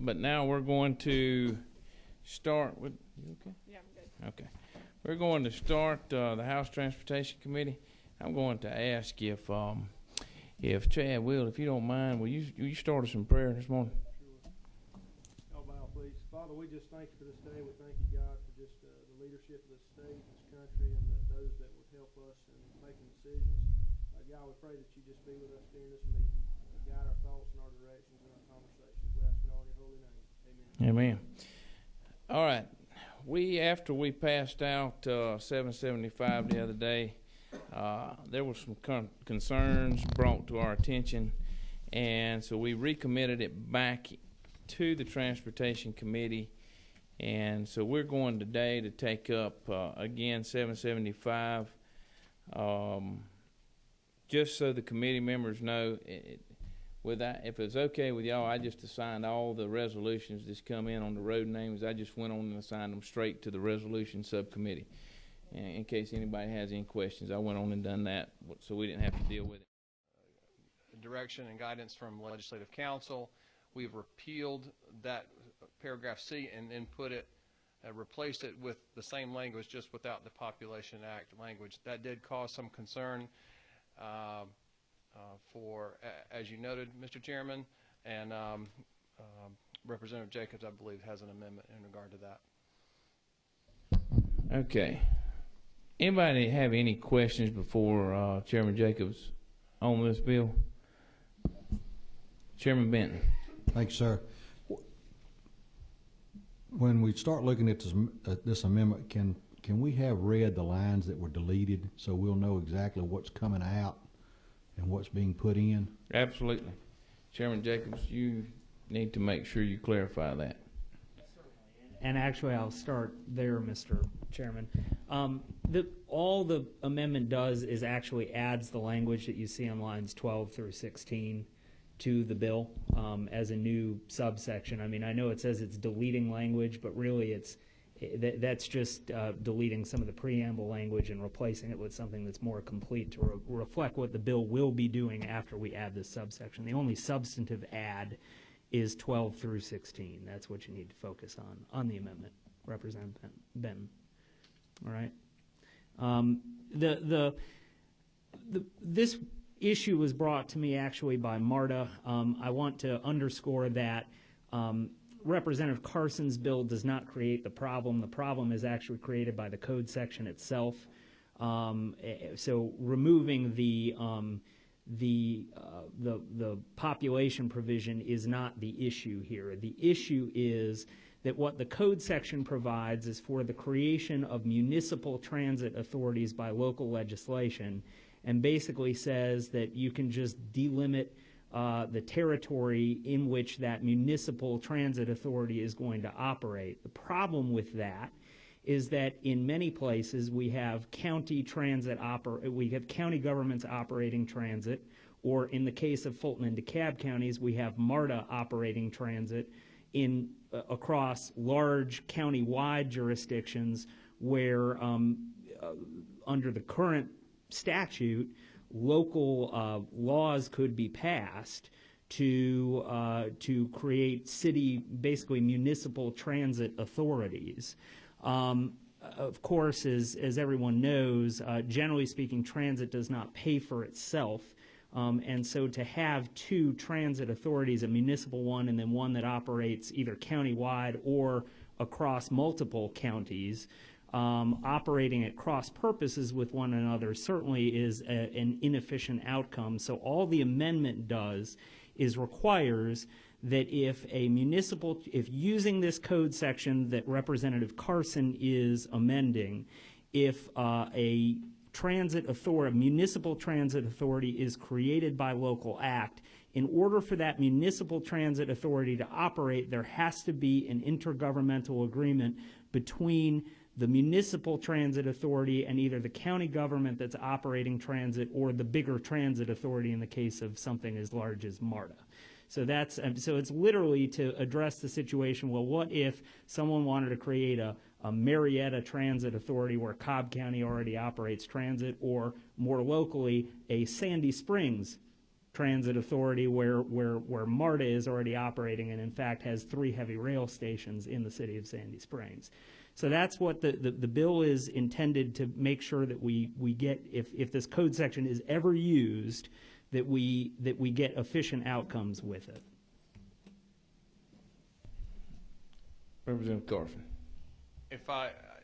but now we're going to start with, you okay? Yeah, I'm good. Okay. We're going to start the House Transportation Committee. I'm going to ask if Chad will, if you don't mind, will you start us in prayer this morning? Sure. Y'all bow, please. Father, we just thank you for this day. We thank you, God, for just the leadership of this state, this country, and those that would help us in making decisions. God, we pray that you just be with us during this meeting. Guide our thoughts and our directions and our conversations. We ask it all in your holy name. Amen. Amen. All right. After we passed out 775 the other day, there were some concerns brought to our attention, and so we recommitted it back to the Transportation Committee, and so we're going today to take up again 775. Just so the committee members know, if it's okay with y'all, I just assigned all the resolutions that's come in on the road names. I just went on and assigned them straight to the resolution subcommittee. And in case anybody has any questions, I went on and done that so we didn't have to deal with it. Direction and guidance from Legislative Council. We've repealed that paragraph C and then replaced it with the same language, just without the Population Act language. That did cause some concern as you noted, Mr. Chairman, and Representative Jacobs, I believe, has an amendment in regard to that. Okay. Anybody have any questions before Chairman Jacobs on this bill? Chairman Benton. Thanks, sir. When we start looking at this amendment, can we have read the lines that were deleted so we'll know exactly what's coming out and what's being put in? Absolutely. Chairman Jacobs, you need to make sure you clarify that. And actually, I'll start there, Mr. Chairman. All the amendment does is actually adds the language that you see on lines 12 through 16 to the bill as a new subsection. I mean, I know it says it's deleting language, but really that's just deleting some of the preamble language and replacing it with something that's more complete to reflect what the bill will be doing after we add this subsection. The only substantive add is 12 through 16. That's what you need to focus on the amendment, Representative Benton. All right. This issue was brought to me actually by MARTA. I want to underscore that Representative Carson's bill does not create the problem. The problem is actually created by the code section itself. So removing the population provision is not the issue here. The issue is that what the code section provides is for the creation of municipal transit authorities by local legislation, and basically says that you can just delimit the territory in which that municipal transit authority is going to operate. The problem with that is that in many places we have county governments operating transit, or in the case of Fulton and DeKalb counties, we have MARTA operating transit across large county-wide jurisdictions where under the current statute, local laws could be passed to create basically municipal transit authorities. Of course, as everyone knows, generally speaking, transit does not pay for itself. And so to have two transit authorities, a municipal one and then one that operates either county-wide or across multiple counties, operating at cross purposes with one another certainly is an inefficient outcome. So all the amendment does is requires that if using this code section that Representative Carson is amending, if a municipal transit authority is created by local act, in order for that municipal transit authority to operate, there has to be an intergovernmental agreement between the municipal transit authority and either the county government that's operating transit or the bigger transit authority in the case of something as large as MARTA. So it's literally to address the situation, well, what if someone wanted to create a Marietta Transit Authority where Cobb County already operates transit, or more locally, a Sandy Springs transit authority where MARTA is already operating and in fact has 3 heavy rail stations in the city of Sandy Springs. So that's what the bill is intended to make sure that we get, if this code section is ever used, that we get efficient outcomes with it. Representative Carson.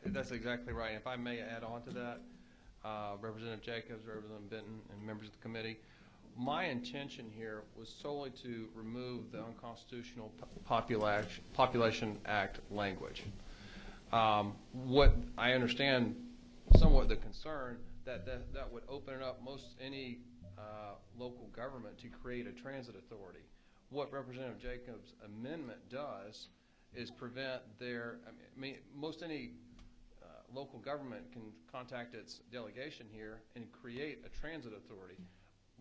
That's exactly right. If I may add on to that, Representative Jacobs, Representative Benton, and members of the committee, my intention here was solely to remove the unconstitutional Population Act language. What I understand somewhat the concern that would open up most any local government to create a transit authority. What Representative Jacobs' amendment does is prevent most any local government can contact its delegation here and create a transit authority.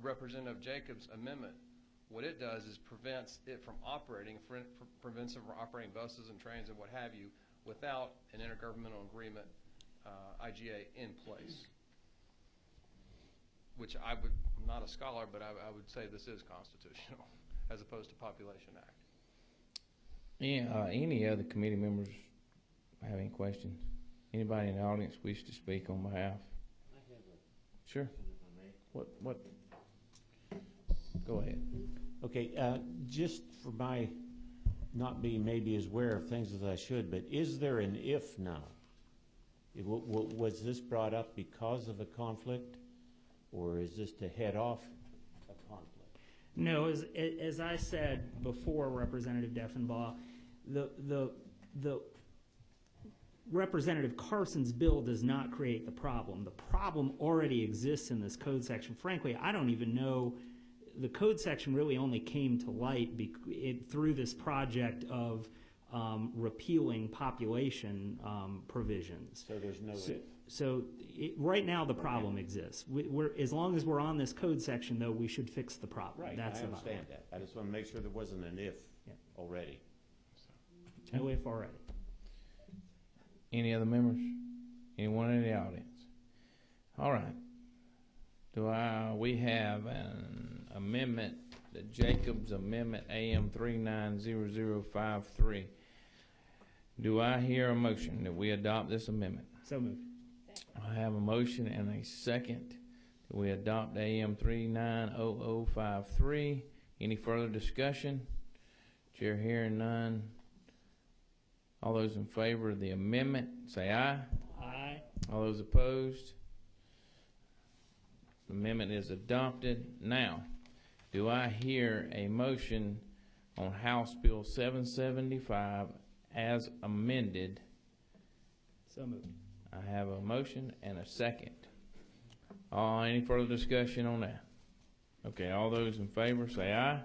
Representative Jacobs' amendment, what it does is prevents it from operating, prevents it from operating buses and trains and what have you without an intergovernmental agreement, IGA, in place. Which I'm not a scholar, but I would say this is constitutional as opposed to Population Act. Yeah, any other committee members have any questions? Anybody in the audience wish to speak on behalf? I have a Sure. question, if I may. What? Go ahead. Okay, just for my not being maybe as aware of things as I should, but is there an if now? Was this brought up because of a conflict, or is this to head off a conflict? No, as I said before, Representative Deffenbaugh, the Representative Carson's bill does not create the problem. The problem already exists in this code section. Frankly, I don't even know. The code section really only came to light through this project of repealing population provisions. So there's no if. So right now the problem exists. As long as we're on this code section, though, we should fix the problem. Right, That's I understand that. I just want to make sure there wasn't an if already. No if already. Any other members? Anyone in the audience? All right. We have an amendment, the Jacobs Amendment AM 390053. Do I hear a motion that we adopt this amendment? So moved. I have a motion and a second that we adopt AM 390053. Any further discussion? Chair hearing none. All those in favor of the amendment, say aye. Aye. All those opposed? The amendment is adopted. Now, do I hear a motion on House Bill 775 as amended? So moved. I have a motion and a second. Any further discussion on that? Okay, all those in favor say aye. Aye.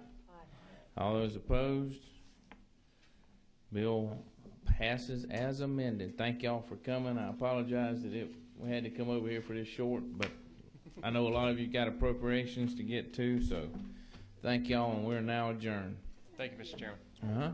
All those opposed? Bill passes as amended. Thank y'all for coming. I apologize that we had to come over here for this short, but I know a lot of you got appropriations to get to, so thank y'all, and we're now adjourned. Thank you, Mr. Chairman. Uh-huh.